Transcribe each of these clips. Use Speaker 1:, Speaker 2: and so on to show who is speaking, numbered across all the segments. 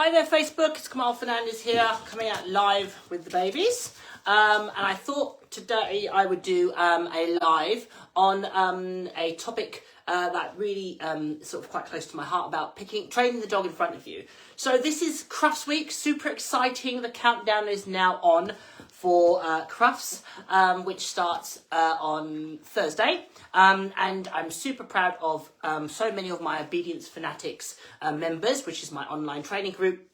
Speaker 1: Hi there Facebook, it's Kamal Fernandez here, coming out live with the babies. And I thought today I would do a live on a topic that really sort of quite close to my heart about training the dog in front of you. So this is Crufts Week, super exciting. The countdown is now on for Crufts, which starts on Thursday. And I'm super proud of so many of my Obedience Fanatics members, which is my online training group,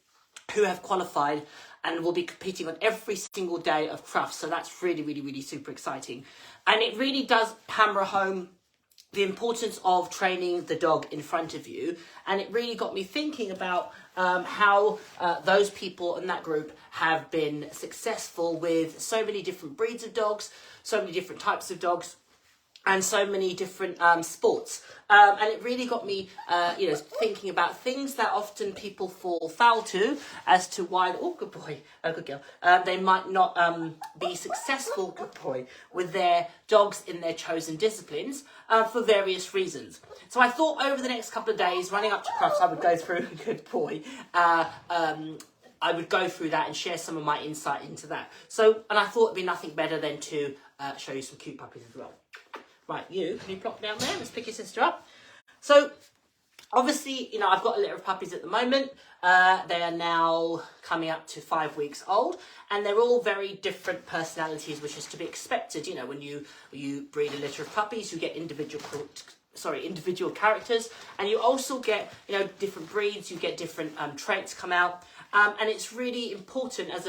Speaker 1: who have qualified and will be competing on every single day of Crufts. So that's really, really, really super exciting. And it really does hammer home the importance of training the dog in front of you. And it really got me thinking about how those people in that group have been successful with so many different breeds of dogs, so many different types of dogs, and so many different sports. And it really got me, thinking about things that often people fall foul to as to why, oh, good boy, oh, good girl, they might not be successful, good boy, with their dogs in their chosen disciplines for various reasons. So I thought over the next couple of days, running up to Crufts, I would go through, good boy, I would go through that and share some of my insight into that. So, and I thought it'd be nothing better than to show you some cute puppies as well. Right, can you plop down there? Let's pick your sister up. So, obviously, I've got a litter of puppies at the moment. They are now coming up to 5 weeks old, and they're all very different personalities, which is to be expected. When you breed a litter of puppies, you get individual characters, and you also get, different breeds. You get different traits come out, and it's really important as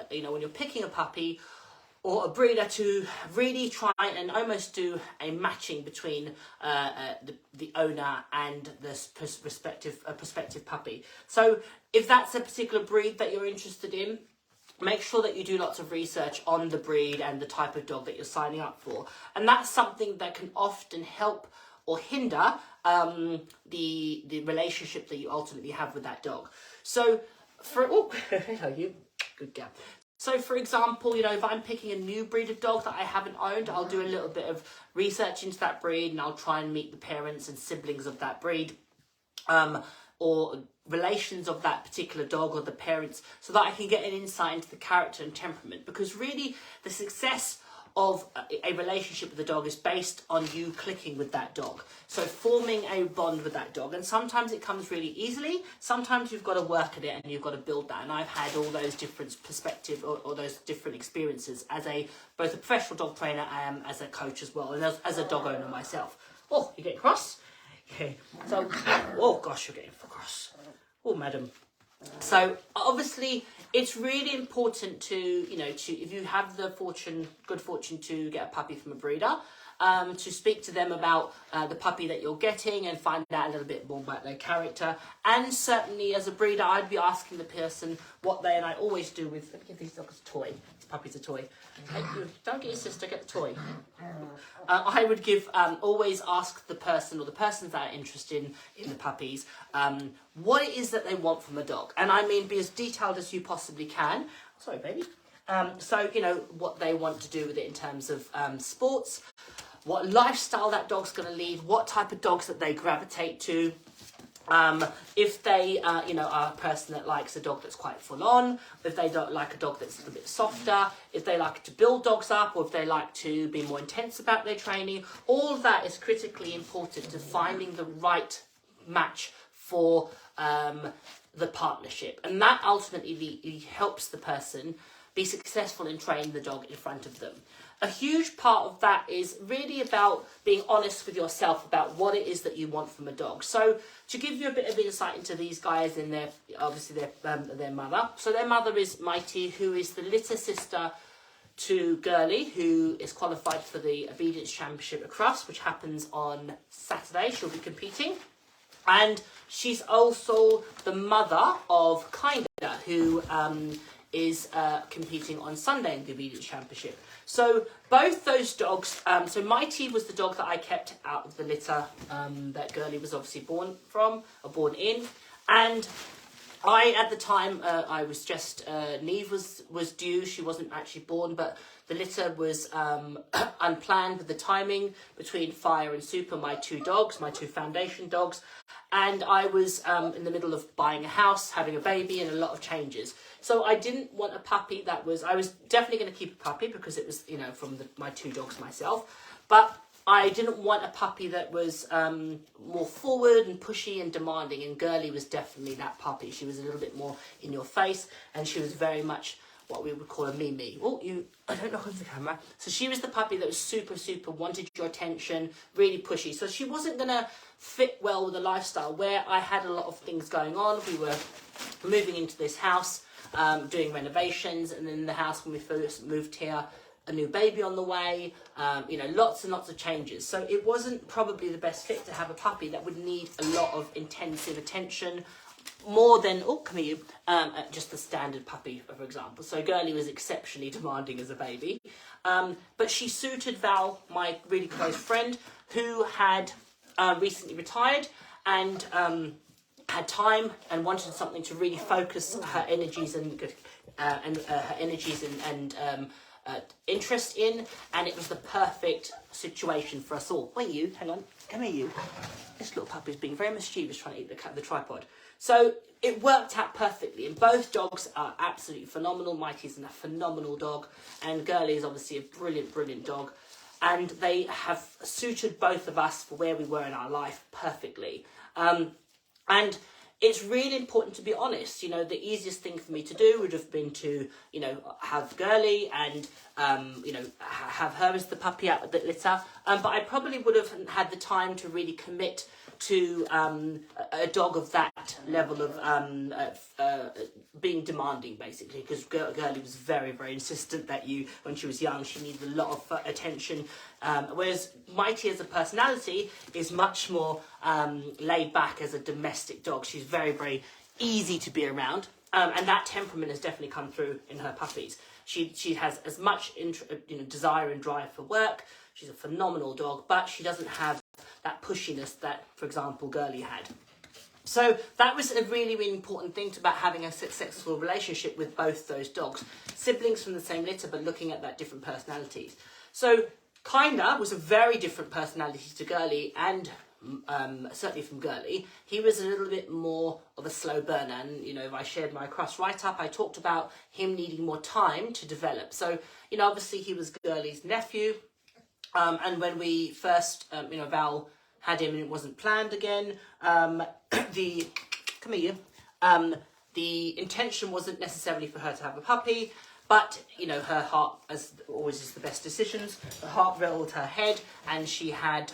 Speaker 1: when you're picking a puppy or a breeder to really try and almost do a matching between the owner and the prospective puppy. So if that's a particular breed that you're interested in, make sure that you do lots of research on the breed and the type of dog that you're signing up for. And that's something that can often help or hinder the relationship that you ultimately have with that dog. So hello you, good girl. So, for example, if I'm picking a new breed of dog that I haven't owned, I'll do a little bit of research into that breed, and I'll try and meet the parents and siblings of that breed, or relations of that particular dog or the parents, so that I can get an insight into the character and temperament. Because really, the success of a relationship with a dog is based on you clicking with that dog. So forming a bond with that dog. And sometimes it comes really easily. Sometimes you've got to work at it and you've got to build that. And I've had all those different perspectives or those different experiences as both a professional dog trainer and as a coach as well. And as a dog owner myself. Oh, you're getting cross? Okay. So, oh gosh, you're getting cross. Oh, madam. So obviously it's really important to, if you have the good fortune to get a puppy from a breeder, to speak to them about the puppy that you're getting and find out a little bit more about their character. And certainly as a breeder, I'd be asking the person and I always do with, let me give these dogs a toy. This puppy's a toy. Don't get your sister, get the toy. I would always ask the person or the persons that are interested in the puppies, what it is that they want from a dog. And I mean, be as detailed as you possibly can. Sorry, baby. What they want to do with it in terms of sports, what lifestyle that dog's going to lead, what type of dogs that they gravitate to. If they, are a person that likes a dog that's quite full on, if they don't like a dog that's a little bit softer, if they like to build dogs up, or if they like to be more intense about their training, all of that is critically important to finding the right match for the partnership. And that ultimately helps the person be successful in training the dog in front of them. A huge part of that is really about being honest with yourself about what it is that you want from a dog. So to give you a bit of insight into these guys and their mother. So their mother is Mighty, who is the litter sister to Girly, who is qualified for the Obedience Championship at Crufts, which happens on Saturday. She'll be competing. And she's also the mother of Kinda, who is competing on Sunday in the Obedience Championship. So both those dogs, so Mighty was the dog that I kept out of the litter that Girly was obviously born in. And at the time, I was just, Neve was due, she wasn't actually born, but the litter was unplanned with the timing between Fire and Super, my two dogs, my two foundation dogs. and I was in the middle of buying a house, having a baby, and a lot of changes. So I didn't want a puppy that was, I was definitely going to keep a puppy because it was, you know, from my 2 dogs myself, but I didn't want a puppy that was more forward and pushy and demanding, and Girly was definitely that puppy. She was a little bit more in your face, and she was very much what we would call a Mimi. Oh, I don't know who's the camera. So she was the puppy that was super, super, wanted your attention, really pushy. So she wasn't going to fit well with the lifestyle where I had a lot of things going on. We were moving into this house, doing renovations, and in the house when we first moved here, a new baby on the way, you know, lots and lots of changes. So it wasn't probably the best fit to have a puppy that would need a lot of intensive attention, more than, oh, come here, just the standard puppy, for example. So Girly was exceptionally demanding as a baby. But she suited Val, my really close friend, who had recently retired and had time and wanted something to really focus her energies and her energies and interest in, and it was the perfect situation for us all. Wait, you, hang on, come here, you. This little puppy's being very mischievous trying to eat the tripod. So it worked out perfectly, and both dogs are absolutely phenomenal. Mighty's a phenomenal dog, and Girly is obviously a brilliant, brilliant dog. And they have suited both of us for where we were in our life perfectly. And it's really important to be honest. You know, the easiest thing for me to do would have been to, you know, have Girly and, you know, have her as the puppy out of the litter. But I probably would have had the time to really commit to a dog of that level of being demanding, basically, because Girly was very, very insistent that when she was young, she needed a lot of attention, whereas Mighty as a personality is much more laid back as a domestic dog. She's very, very easy to be around, and that temperament has definitely come through in her puppies. She has as much desire and drive for work. She's a phenomenal dog, but she doesn't have that pushiness that, for example, Girly had. So that was a really, really important thing about having a successful relationship with both those dogs. Siblings from the same litter, but looking at that different personalities. So Kinda was a very different personality to Girly, and certainly from Girly. He was a little bit more of a slow burner, and, you know, if I shared my cross write-up, I talked about him needing more time to develop. So, you know, obviously he was Girly's nephew, and when we first, you know, Val had him and it wasn't planned again, the intention wasn't necessarily for her to have a puppy, but, you know, her heart, as always is the best decisions, the heart rolled her head, and she had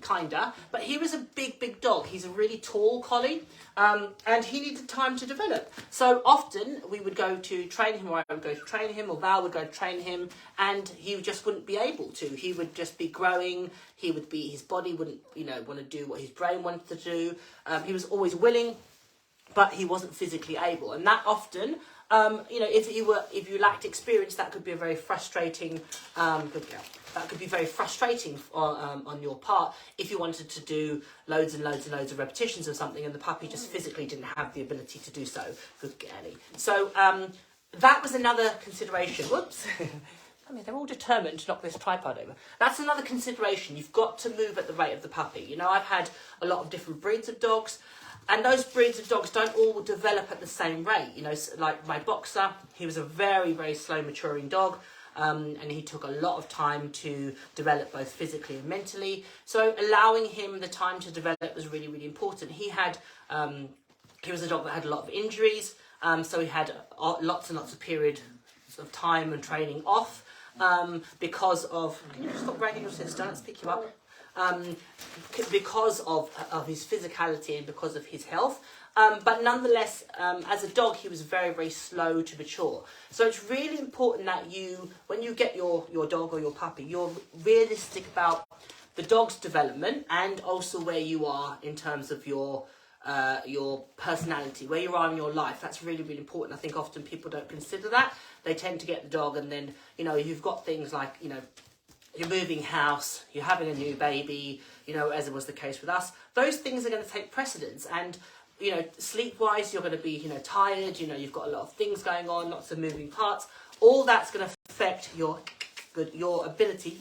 Speaker 1: Kinda. But he was a big, big dog. He's a really tall collie, and he needed time to develop. So often we would go to train him, or I would go to train him, or Val would go to train him, and he just wouldn't be able to. He would just be growing. His body wouldn't, you know, want to do what his brain wanted to do. He was always willing, but he wasn't physically able, and that often, you know, if you lacked experience, that could be a very frustrating. Good girl. That could be very frustrating on your part if you wanted to do loads and loads and loads of repetitions of something, and the puppy just physically didn't have the ability to do so. Good girlie. So that was another consideration. Whoops. I mean, they're all determined to knock this tripod over. That's another consideration. You've got to move at the rate of the puppy. You know, I've had a lot of different breeds of dogs, and those breeds of dogs don't all develop at the same rate. You know, like my boxer, he was a very, very slow maturing dog, and he took a lot of time to develop both physically and mentally. So allowing him the time to develop was really, really important. He was a dog that had a lot of injuries, so he had lots and lots of periods of time and training off because of... Can you stop bragging your sister? Let's pick you up. Because of his physicality and because of his health. But nonetheless, as a dog, he was very, very slow to mature. So it's really important that when you get your dog or your puppy, you're realistic about the dog's development and also where you are in terms of your personality, where you are in your life. That's really, really important. I think often people don't consider that. They tend to get the dog, and then, you know, you've got things like, you know, you're moving house, you're having a new baby, you know, as it was the case with us. Those things are going to take precedence, and, you know, sleep-wise, you're going to be, you know, tired, you know, you've got a lot of things going on, lots of moving parts. All that's going to affect your ability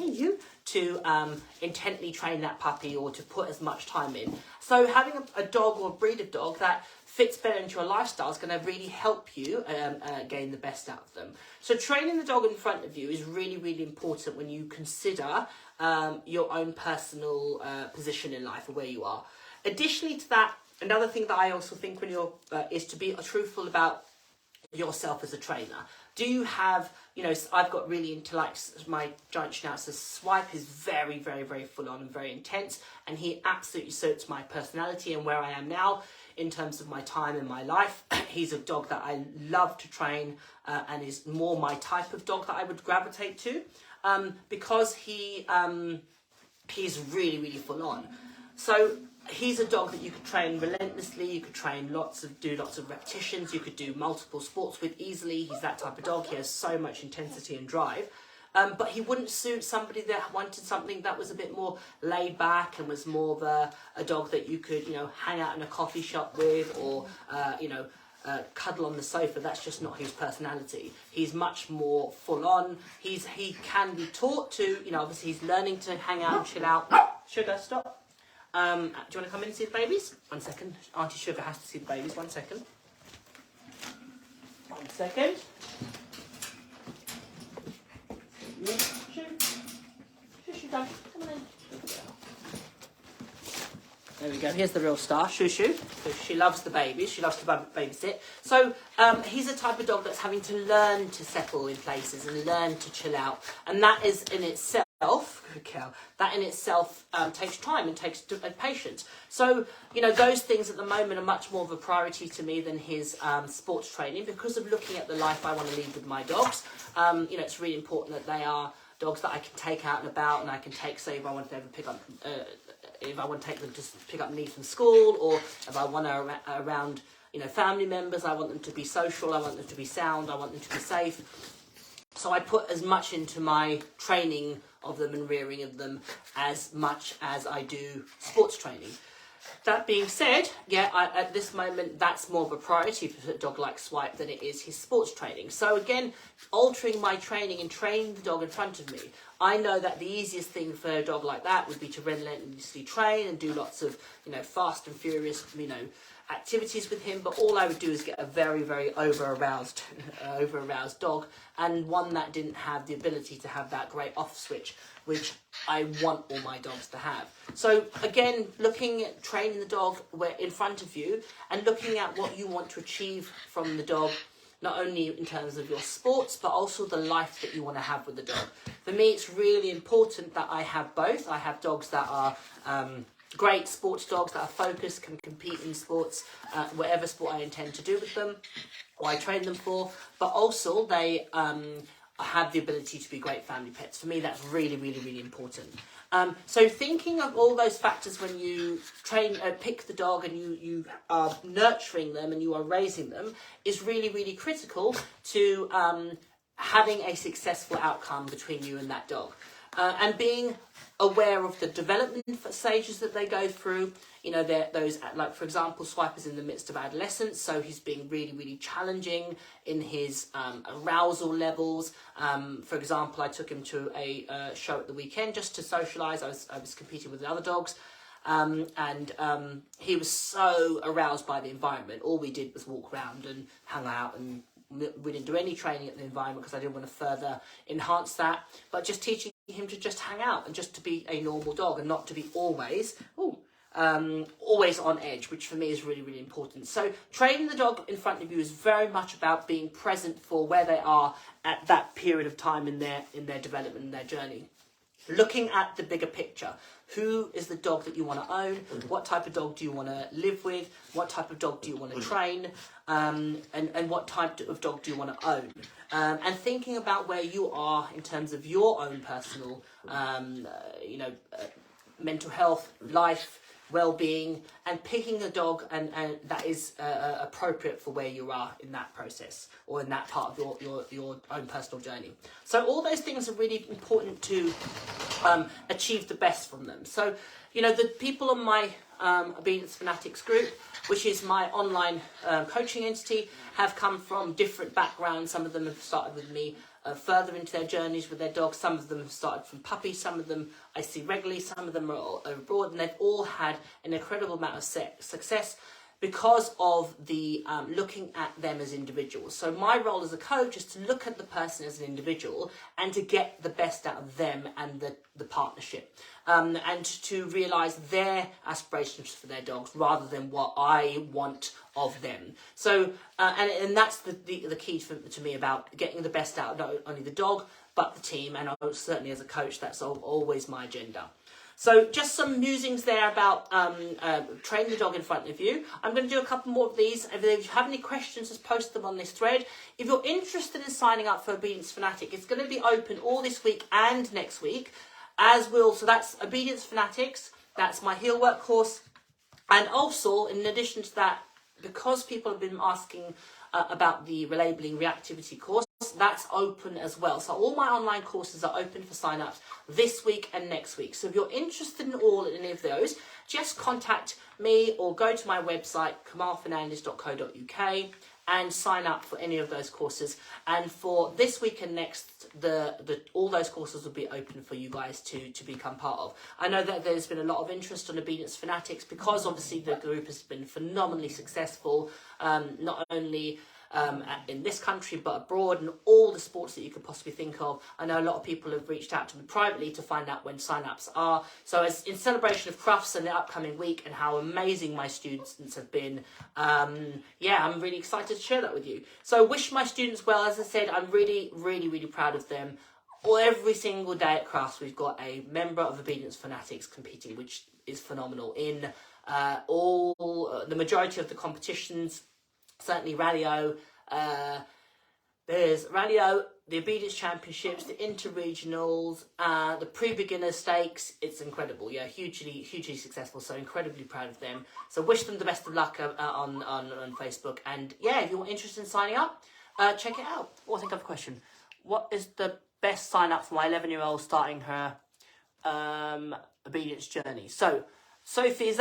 Speaker 1: to intently train that puppy or to put as much time in. So having a dog or a breed of dog that fits better into your lifestyle is going to really help you gain the best out of them. So training the dog in front of you is really, really important when you consider your own personal position in life or where you are. Additionally to that, another thing that I also think when you're is to be truthful about yourself as a trainer. Do you have, I've got really into my giant schnauzer Swipe is very, very, very full on and very intense, and he absolutely suits my personality and where I am now in terms of my time in my life. He's a dog that I love to train and is more my type of dog that I would gravitate to because he's really, really full on. So he's a dog that you could train relentlessly, you could train do lots of repetitions, you could do multiple sports with easily. He's that type of dog. He has so much intensity and drive. But he wouldn't suit somebody that wanted something that was a bit more laid back and was more of a dog that you could, hang out in a coffee shop with or, cuddle on the sofa. That's just not his personality. He's much more full on. He can be taught to, obviously he's learning to hang out and chill out. Sugar, stop. Do you want to come in and see the babies? 1 second. Auntie Sugar has to see the babies. 1 second. 1 second. Shoo, come on in. There we go. Here's the real star, Shoo. So she loves the babies. She loves to babysit. So he's a type of dog that's having to learn to settle in places and learn to chill out, and that is in itself. Takes time and takes patience. So, those things at the moment are much more of a priority to me than his sports training because of looking at the life I want to lead with my dogs. It's really important that they are dogs that I can take out and about, and I can take, say, if I want to ever pick up, if I want to take them to pick up needs from school, or if I want to around, family members, I want them to be social, I want them to be sound, I want them to be safe. So I put as much into my training of them and rearing of them as much as I do sports training. That being said, at this moment, that's more of a priority for a dog like Swipe than it is his sports training. So again, altering my training and training the dog in front of me, I know that the easiest thing for a dog like that would be to relentlessly train and do lots of, fast and furious, activities with him, but all I would do is get a very, very over-aroused dog, and one that didn't have the ability to have that great off switch, which I want all my dogs to have. So again, looking at training the dog in front of you and looking at what you want to achieve from the dog, not only in terms of your sports, but also the life that you want to have with the dog. For me, it's really important that I have both. I have dogs that are great sports dogs that are focused, can compete in sports, whatever sport I intend to do with them, or I train them for, but also they have the ability to be great family pets. For me, that's really, really, really important. So thinking of all those factors when you pick the dog and you are nurturing them and you are raising them is really, really critical to having a successful outcome between you and that dog. And being aware of the development stages that they go through. Those, like, for example, Swipe is in the midst of adolescence, so he's being really, really challenging in his arousal levels. For example, I took him to a show at the weekend just to socialise. I was competing with the other dogs, and he was so aroused by the environment. All we did was walk around and hang out, and we didn't do any training at the environment because I didn't want to further enhance that, but just teaching him to just hang out and just to be a normal dog and not to be always on edge, which for me is really, really important. So training the dog in front of you is very much about being present for where they are at that period of time in their development and their journey. Looking at the bigger picture. Who is the dog that you want to own? What type of dog do you want to live with? What type of dog do you want to train? And what type of dog do you want to own? And thinking about where you are in terms of your own personal, mental health, life, well-being, and picking a dog and that is appropriate for where you are in that process or in that part of your own personal journey. So all those things are really important to achieve the best from them. So, the people on my Obedience Fanatics group, which is my online coaching entity, have come from different backgrounds. Some of them have started with me further into their journeys with their dogs. Some of them started from puppies, some of them I see regularly, some of them are abroad, and they've all had an incredible amount of success because of the looking at them as individuals. So my role as a coach is to look at the person as an individual and to get the best out of them and the partnership, and to realise their aspirations for their dogs rather than what I want of them. So and that's the key to me about getting the best out of not only the dog but the team, and certainly as a coach that's always my agenda. So just some musings there about training the dog in front of you. I'm going to do a couple more of these. If you have any questions, just post them on this thread. If you're interested in signing up for Obedience Fanatic, it's going to be open all this week and next week, so that's Obedience Fanatics, that's my heel work course, and also in addition to that, because people have been asking about the relabelling reactivity course, that's open as well. So all my online courses are open for sign-ups this week and next week. So if you're interested in any of those, just contact me or go to my website, kamalfernandez.co.uk, and sign up for any of those courses. And for this week and next, all those courses will be open for you guys to become part of. I know that there's been a lot of interest on Obedience Fanatics because obviously the group has been phenomenally successful, not only in this country but abroad, and all the sports that you could possibly think of. I know a lot of people have reached out to me privately to find out when sign-ups are. So as in celebration of Crufts and the upcoming week and how amazing my students have been, I'm really excited to share that with you. So wish my students well. As I said, I'm really, really, really proud of them. Every single day at Crufts, we've got a member of Obedience Fanatics competing, which is phenomenal. In the majority of the competitions, certainly Rallye-O, there's Rallye-O, the Obedience Championships, the Inter-Regionals, the Pre-Beginner Stakes. It's incredible, hugely successful, so incredibly proud of them. So wish them the best of luck on Facebook, and if you're interested in signing up, check it out. I think I have a question. What is the best sign up for my 11-year-old starting her obedience journey? So, Sophie,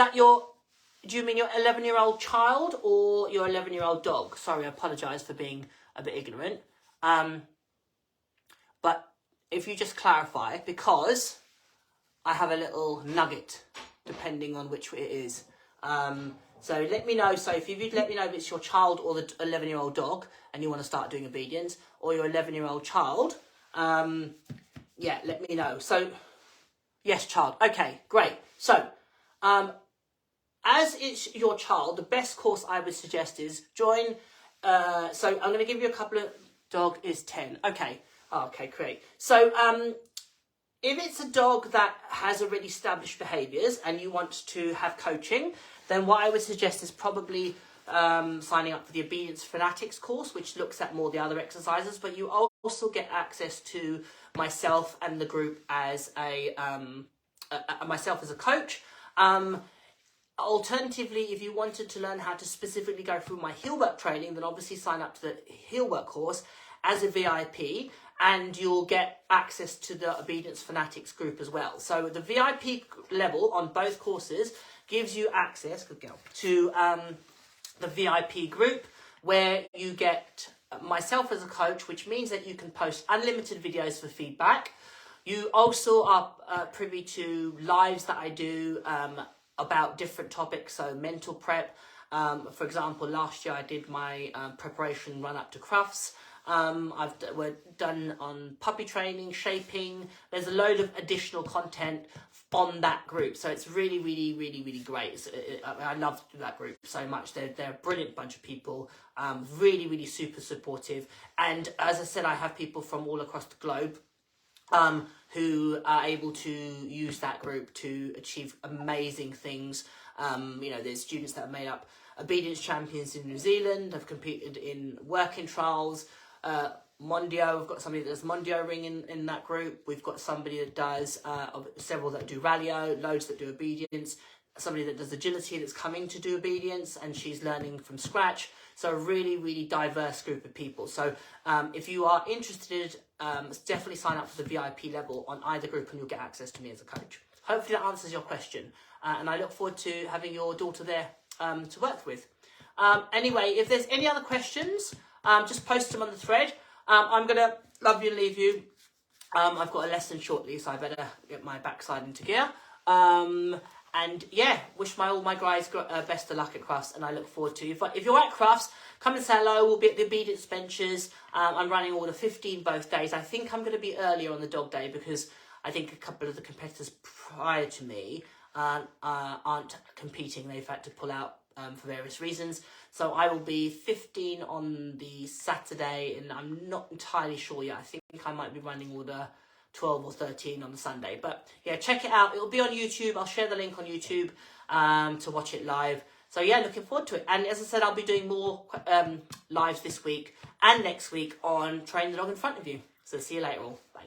Speaker 1: do you mean your 11-year-old child or your 11-year-old dog? Sorry, I apologise for being a bit ignorant. But if you just clarify, because I have a little nugget, depending on which it is. So let me know, Sophie, if you'd let me know if it's your child or the 11-year-old dog and you want to start doing obedience, or your 11-year-old child, let me know. So, yes, child. Okay, great. So, as it's your child, the best course I would suggest is join. So I'm going to give you a couple of. Dog is 10. Okay. Okay, great. So if it's a dog that has already established behaviours and you want to have coaching, then what I would suggest is probably signing up for the Obedience Fanatics course, which looks at more the other exercises, but you also get access to myself and the group as myself as a coach. Alternatively, if you wanted to learn how to specifically go through my heel work training, then obviously sign up to the heel work course as a VIP, and you'll get access to the Obedience Fanatics group as well. So the VIP level on both courses gives you access, good girl, to the VIP group, where you get myself as a coach, which means that you can post unlimited videos for feedback. You also are privy to lives that I do about different topics, so mental prep. For example, last year I did my preparation run up to Crufts. We're done on puppy training, shaping. There's a load of additional content on that group, so it's really, really, really, really great. I love that group so much. They're a brilliant bunch of people, really, really super supportive. And as I said, I have people from all across the globe who are able to use that group to achieve amazing things. There's students that have made up obedience champions in New Zealand, have competed in working trials, Mondio. We've got somebody that does Mondio ring in that group. We've got somebody that does several that do Rallye-O, loads that do obedience, somebody that does agility that's coming to do obedience, and she's learning from scratch. So a really, really diverse group of people. So if you are interested, definitely sign up for the VIP level on either group and you'll get access to me as a coach. Hopefully that answers your question. And I look forward to having your daughter there to work with. Anyway, if there's any other questions, just post them on the thread. I'm going to love you and leave you. I've got a lesson shortly, so I better get my backside into gear. And yeah, wish all my guys best of luck at Crufts, and I look forward to you. If you're at Crufts, come and say hello. We'll be at the Obedience Benches. I'm running order 15 both days. I think I'm going to be earlier on the dog day because I think a couple of the competitors prior to me aren't competing. They've had to pull out for various reasons. So I will be 15 on the Saturday, and I'm not entirely sure yet. I think I might be running order 12 or 13 on the Sunday. But yeah, check it out. It'll be on YouTube. I'll share the link on YouTube to watch it live. So yeah, looking forward to it. And as I said, I'll be doing more lives this week and next week on Train the Dog in Front of You. So see you later all. Bye.